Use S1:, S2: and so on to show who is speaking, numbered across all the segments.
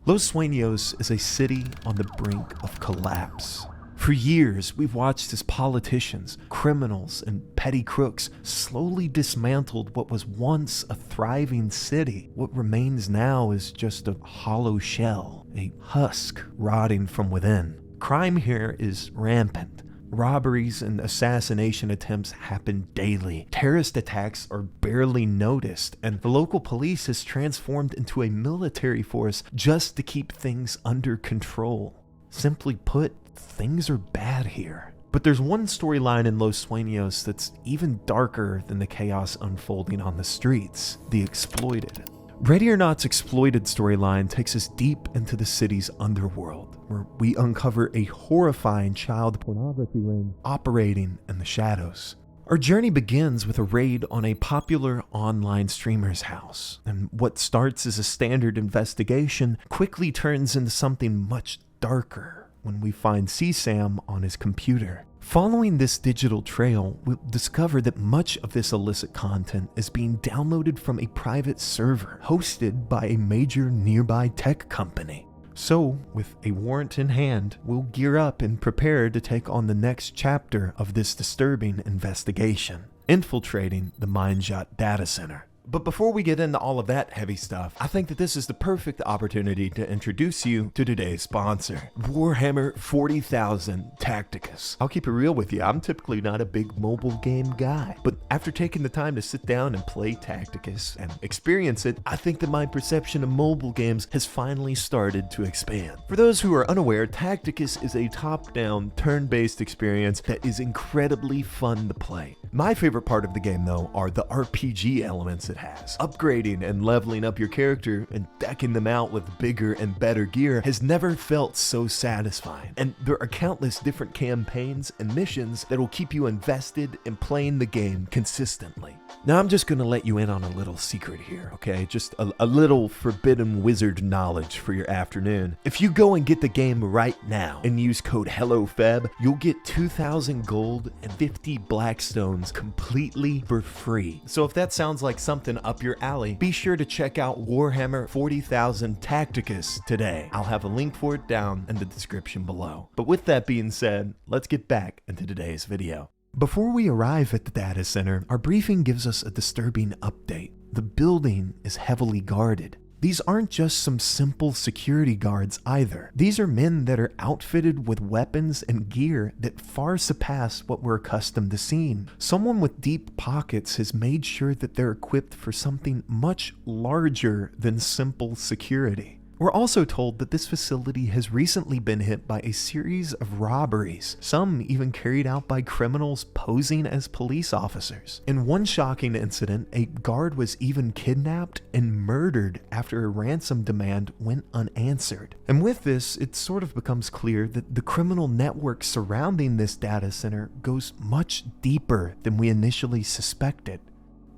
S1: Los Suenos is a city on the brink of collapse. For years, we've watched as politicians, criminals, and petty crooks slowly dismantled what was once a thriving city. What remains now is just a hollow shell, a husk rotting from within. Crime here is rampant. Robberies and assassination attempts happen daily. Terrorist attacks are barely noticed, and the local police has transformed into a military force just to keep things under control. Simply put, things are bad here. But there's one storyline in Los Suenos that's even darker than the chaos unfolding on the streets: the exploited. Ready or Not's exploited storyline takes us deep into the city's underworld, where we uncover a horrifying child pornography ring operating in the shadows. Our journey begins with a raid on a popular online streamer's house, and what starts as a standard investigation quickly turns into something much darker when we find CSAM on his computer. Following this digital trail, we'll discover that much of this illicit content is being downloaded from a private server hosted by a major nearby tech company. So, with a warrant in hand, we'll gear up and prepare to take on the next chapter of this disturbing investigation: infiltrating the Mindjot data center. But before we get into all of that heavy stuff, I think that this is the perfect opportunity to introduce you to today's sponsor, Warhammer 40,000 Tacticus. I'll keep it real with you, I'm typically not a big mobile game guy, but after taking the time to sit down and play Tacticus and experience it, I think that my perception of mobile games has finally started to expand. For those who are unaware, Tacticus is a top-down, turn-based experience that is incredibly fun to play. My favorite part of the game, though, are the RPG elements it has. Upgrading and leveling up your character and decking them out with bigger and better gear has never felt so satisfying. And there are countless different campaigns and missions that will keep you invested in playing the game consistently. Now, I'm just going to let you in on a little secret here, okay? Just a little forbidden wizard knowledge for your afternoon. If you go and get the game right now and use code HELLOFEB, you'll get 2,000 gold and 50 blackstones completely for free. So if that sounds like something up your alley, be sure to check out Warhammer 40,000 Tacticus today. I'll have a link for it down in the description below. But with that being said, let's get back into today's video. Before we arrive at the data center, our briefing gives us a disturbing update. The building is heavily guarded. These aren't just some simple security guards either. These are men that are outfitted with weapons and gear that far surpass what we're accustomed to seeing. Someone with deep pockets has made sure that they're equipped for something much larger than simple security. We're also told that this facility has recently been hit by a series of robberies, some even carried out by criminals posing as police officers. In one shocking incident, a guard was even kidnapped and murdered after a ransom demand went unanswered. And with this, it sort of becomes clear that the criminal network surrounding this data center goes much deeper than we initially suspected.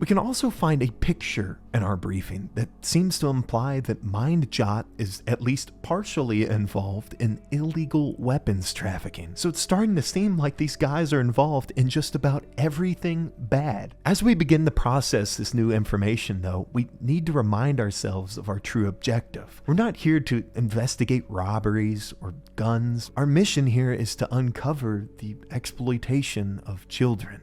S1: We can also find a picture in our briefing that seems to imply that Mindjot is at least partially involved in illegal weapons trafficking. So it's starting to seem like these guys are involved in just about everything bad. As we begin to process this new information, though, we need to remind ourselves of our true objective. We're not here to investigate robberies or guns. Our mission here is to uncover the exploitation of children.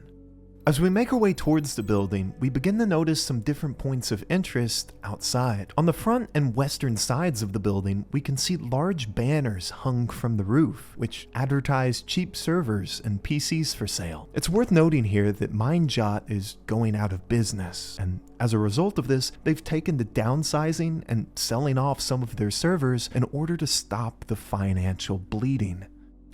S1: As we make our way towards the building, we begin to notice some different points of interest outside. On the front and western sides of the building, we can see large banners hung from the roof, which advertise cheap servers and PCs for sale. It's worth noting here that Mindjot is going out of business, and as a result of this, they've taken to downsizing and selling off some of their servers in order to stop the financial bleeding.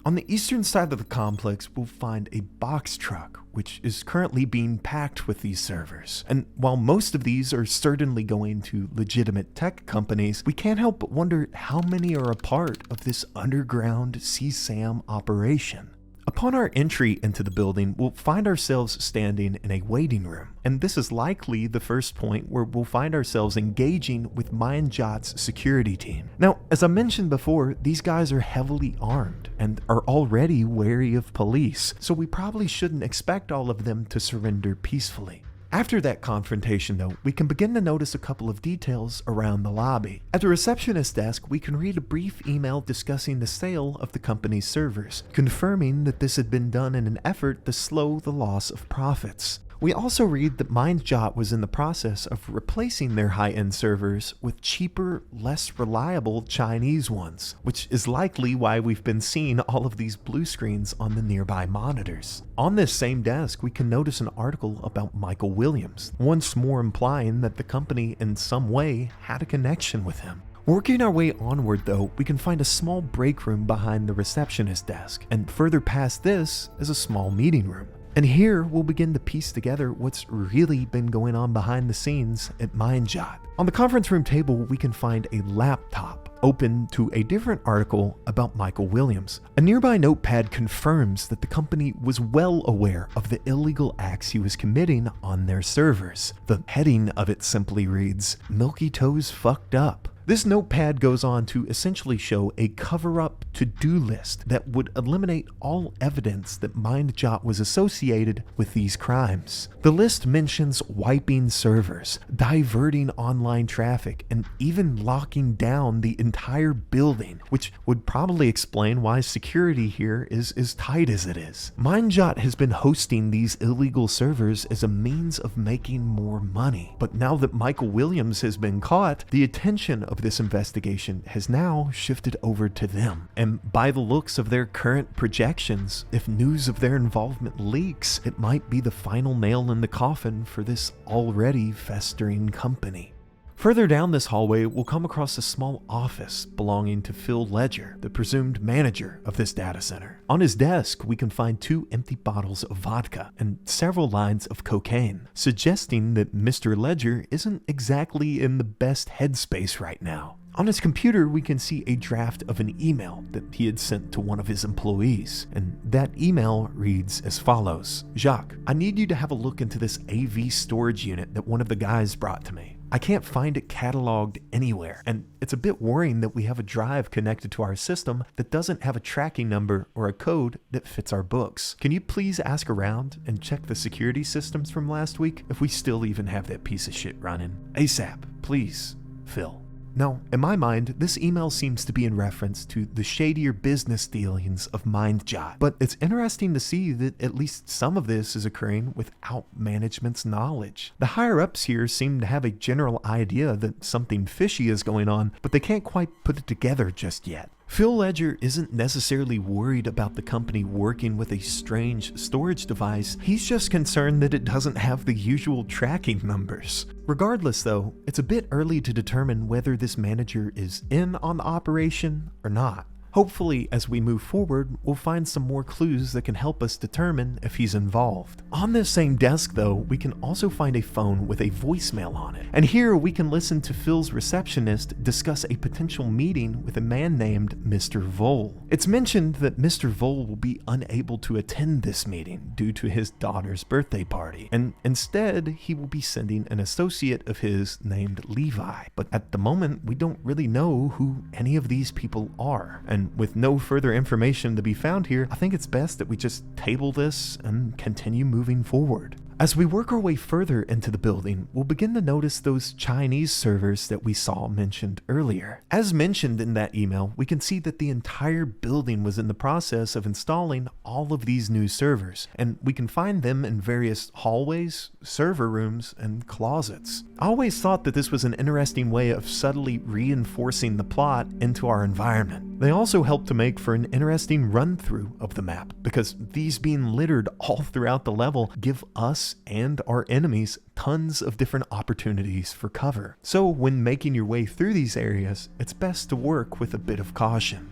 S1: On the eastern side of the complex, we'll find a box truck, which is currently being packed with these servers. And while most of these are certainly going to legitimate tech companies, we can't help but wonder how many are a part of this underground CSAM operation. Upon our entry into the building, we'll find ourselves standing in a waiting room, and this is likely the first point where we'll find ourselves engaging with Mindjot's security team. Now, as I mentioned before, these guys are heavily armed and are already wary of police, so we probably shouldn't expect all of them to surrender peacefully. After that confrontation though, we can begin to notice a couple of details around the lobby. At the receptionist desk, we can read a brief email discussing the sale of the company's servers, confirming that this had been done in an effort to slow the loss of profits. We also read that Mindjot was in the process of replacing their high-end servers with cheaper, less reliable Chinese ones, which is likely why we've been seeing all of these blue screens on the nearby monitors. On this same desk, we can notice an article about Michael Williams, once more implying that the company in some way had a connection with him. Working our way onward though, we can find a small break room behind the receptionist desk, and further past this is a small meeting room. And here we'll begin to piece together what's really been going on behind the scenes at Mindjot. On the conference room table, we can find a laptop open to a different article about Michael Williams. A nearby notepad confirms that the company was well aware of the illegal acts he was committing on their servers. The heading of it simply reads, "Milky Toes fucked up." This notepad goes on to essentially show a cover-up to-do list that would eliminate all evidence that Mindjot was associated with these crimes. The list mentions wiping servers, diverting online traffic, and even locking down the entire building, which would probably explain why security here is as tight as it is. Mindjot has been hosting these illegal servers as a means of making more money, but now that Michael Williams has been caught, the attention of this investigation has now shifted over to them. And by the looks of their current projections, if news of their involvement leaks, it might be the final nail in the coffin for this already festering company. Further down this hallway, we'll come across a small office belonging to Phil Ledger, the presumed manager of this data center. On his desk, we can find 2 empty bottles of vodka and several lines of cocaine, suggesting that Mr. Ledger isn't exactly in the best headspace right now. On his computer, we can see a draft of an email that he had sent to one of his employees, and that email reads as follows: "Jacques, I need you to have a look into this AV storage unit that one of the guys brought to me. I can't find it cataloged anywhere, and it's a bit worrying that we have a drive connected to our system that doesn't have a tracking number or a code that fits our books. Can you please ask around and check the security systems from last week if we still even have that piece of shit running? ASAP, please, Phil." Now, in my mind, this email seems to be in reference to the shadier business dealings of Mindjot, but it's interesting to see that at least some of this is occurring without management's knowledge. The higher-ups here seem to have a general idea that something fishy is going on, but they can't quite put it together just yet. Phil Ledger isn't necessarily worried about the company working with a strange storage device, he's just concerned that it doesn't have the usual tracking numbers. Regardless though, it's a bit early to determine whether this manager is in on the operation or not. Hopefully, as we move forward, we'll find some more clues that can help us determine if he's involved. On this same desk though, we can also find a phone with a voicemail on it. And here we can listen to Phil's receptionist discuss a potential meeting with a man named Mr. Vole. It's mentioned that Mr. Vole will be unable to attend this meeting due to his daughter's birthday party, and instead he will be sending an associate of his named Levi. But at the moment, we don't really know who any of these people are. And with no further information to be found here, I think it's best that we just table this and continue moving forward. As we work our way further into the building, we'll begin to notice those Chinese servers that we saw mentioned earlier. As mentioned in that email, we can see that the entire building was in the process of installing all of these new servers, and we can find them in various hallways, server rooms, and closets. I always thought that this was an interesting way of subtly reinforcing the plot into our environment. They also help to make for an interesting run-through of the map, because these being littered all throughout the level give us and our enemies tons of different opportunities for cover. So when making your way through these areas, it's best to work with a bit of caution.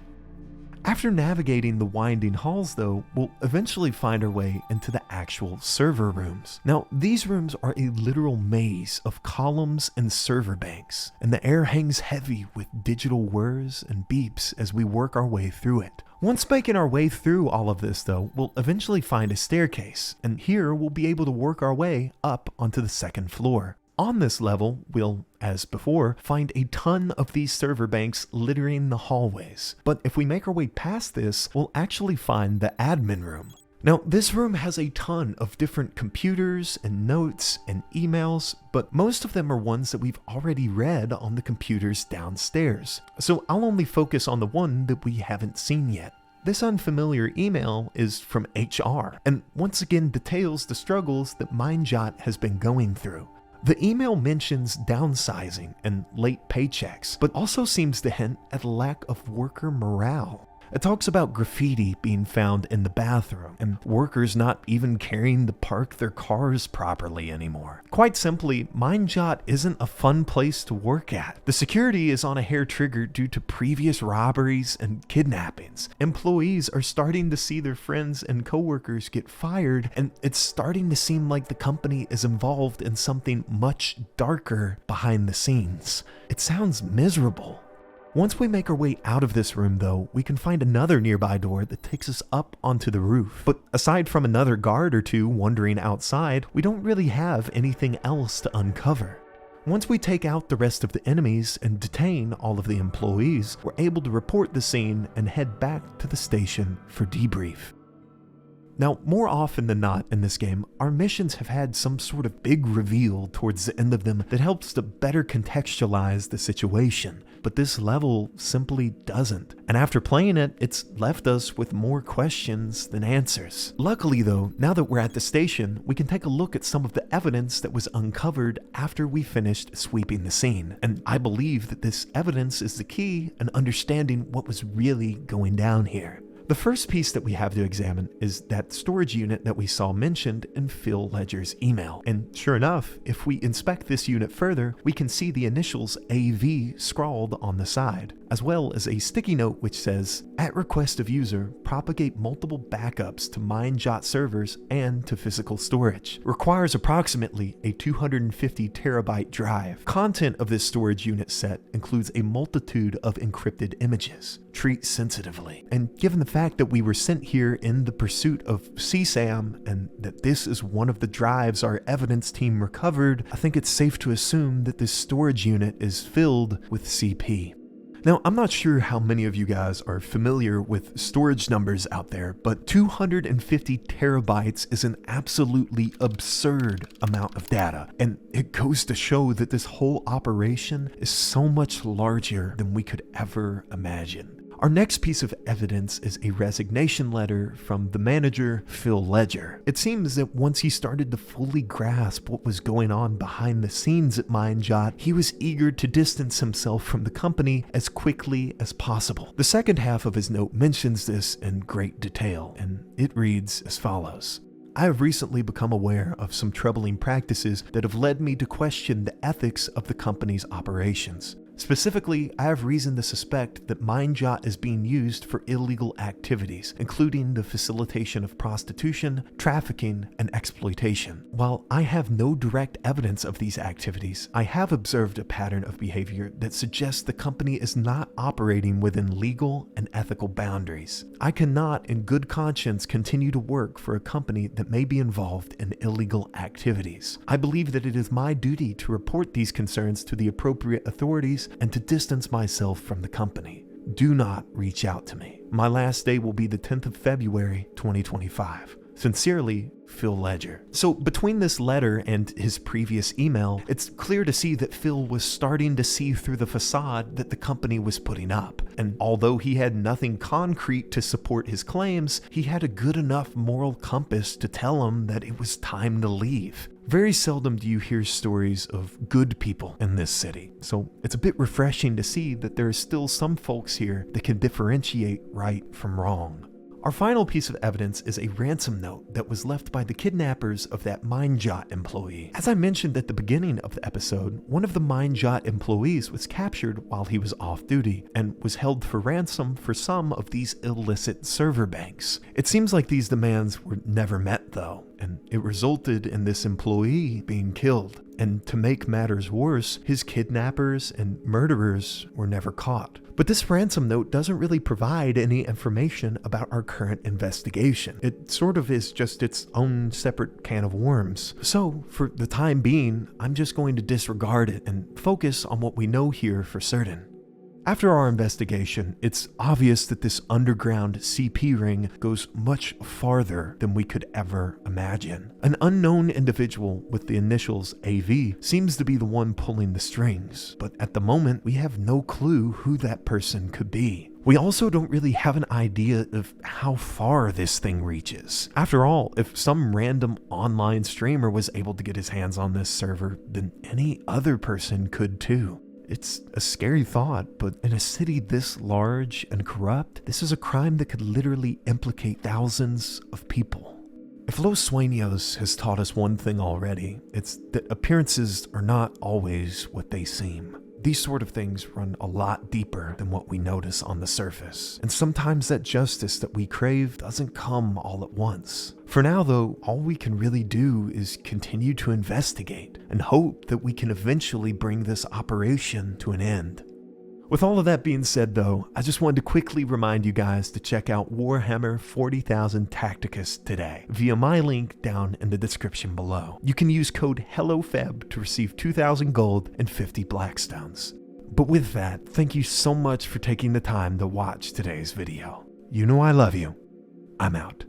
S1: After navigating the winding halls though, we'll eventually find our way into the actual server rooms. Now, these rooms are a literal maze of columns and server banks, and the air hangs heavy with digital whirs and beeps as we work our way through it. Once making our way through all of this though, we'll eventually find a staircase, and here we'll be able to work our way up onto the second floor. On this level, we'll, as before, find a ton of these server banks littering the hallways. But if we make our way past this, we'll actually find the admin room. Now, this room has a ton of different computers and notes and emails, but most of them are ones that we've already read on the computers downstairs. So I'll only focus on the one that we haven't seen yet. This unfamiliar email is from HR, and once again details the struggles that Mindjot has been going through. The email mentions downsizing and late paychecks, but also seems to hint at a lack of worker morale. It talks about graffiti being found in the bathroom and workers not even caring to park their cars properly anymore. Quite simply, Mindjot isn't a fun place to work at. The security is on a hair trigger due to previous robberies and kidnappings. Employees are starting to see their friends and coworkers get fired, and it's starting to seem like the company is involved in something much darker behind the scenes. It sounds miserable. Once we make our way out of this room though, we can find another nearby door that takes us up onto the roof. But aside from another guard or two wandering outside, we don't really have anything else to uncover. Once we take out the rest of the enemies and detain all of the employees, we're able to report the scene and head back to the station for debrief. Now, more often than not in this game, our missions have had some sort of big reveal towards the end of them that helps to better contextualize the situation, but this level simply doesn't. And after playing it, it's left us with more questions than answers. Luckily though, now that we're at the station, we can take a look at some of the evidence that was uncovered after we finished sweeping the scene. And I believe that this evidence is the key in understanding what was really going down here. The first piece that we have to examine is that storage unit that we saw mentioned in Phil Ledger's email. And sure enough, if we inspect this unit further, we can see the initials AV scrawled on the side, as well as a sticky note which says, "At request of user, propagate multiple backups to Mindjot servers and to physical storage. Requires approximately a 250 terabyte drive. Content of this storage unit set includes a multitude of encrypted images. Treat sensitively." And given the fact that we were sent here in the pursuit of CSAM and that this is one of the drives our evidence team recovered, I think it's safe to assume that this storage unit is filled with CP. Now, I'm not sure how many of you guys are familiar with storage numbers out there, but 250 terabytes is an absolutely absurd amount of data. And it goes to show that this whole operation is so much larger than we could ever imagine. Our next piece of evidence is a resignation letter from the manager, Phil Ledger. It seems that once he started to fully grasp what was going on behind the scenes at Mindjot, he was eager to distance himself from the company as quickly as possible. The second half of his note mentions this in great detail, and it reads as follows. "I have recently become aware of some troubling practices that have led me to question the ethics of the company's operations. Specifically, I have reason to suspect that Mindjot is being used for illegal activities, including the facilitation of prostitution, trafficking, and exploitation. While I have no direct evidence of these activities, I have observed a pattern of behavior that suggests the company is not operating within legal and ethical boundaries. I cannot, in good conscience, continue to work for a company that may be involved in illegal activities. I believe that it is my duty to report these concerns to the appropriate authorities and to distance myself from the company. Do not reach out to me. My last day will be the 10th of February, 2025. Sincerely, Phil Ledger." So between this letter and his previous email, it's clear to see that Phil was starting to see through the facade that the company was putting up. And although he had nothing concrete to support his claims, he had a good enough moral compass to tell him that it was time to leave. Very seldom do you hear stories of good people in this city, so it's a bit refreshing to see that there are still some folks here that can differentiate right from wrong. Our final piece of evidence is a ransom note that was left by the kidnappers of that Mindjot employee. As I mentioned at the beginning of the episode, one of the Mindjot employees was captured while he was off duty and was held for ransom for some of these illicit server banks. It seems like these demands were never met though, and it resulted in this employee being killed. And to make matters worse, his kidnappers and murderers were never caught. But this ransom note doesn't really provide any information about our current investigation. It sort of is just its own separate can of worms. So, for the time being, I'm just going to disregard it and focus on what we know here for certain. After our investigation, it's obvious that this underground CP ring goes much farther than we could ever imagine. An unknown individual with the initials AV seems to be the one pulling the strings, but at the moment we have no clue who that person could be. We also don't really have an idea of how far this thing reaches. After all, if some random online streamer was able to get his hands on this server, then any other person could too. It's a scary thought, but in a city this large and corrupt, this is a crime that could literally implicate thousands of people. If Los Suenos has taught us one thing already, it's that appearances are not always what they seem. These sort of things run a lot deeper than what we notice on the surface, and sometimes that justice that we crave doesn't come all at once. For now though, all we can really do is continue to investigate and hope that we can eventually bring this operation to an end. With all of that being said though, I just wanted to quickly remind you guys to check out Warhammer 40,000 Tacticus today via my link down in the description below. You can use code HELLOFEB to receive 2,000 gold and 50 blackstones. But with that, thank you so much for taking the time to watch today's video. You know I love you. I'm out.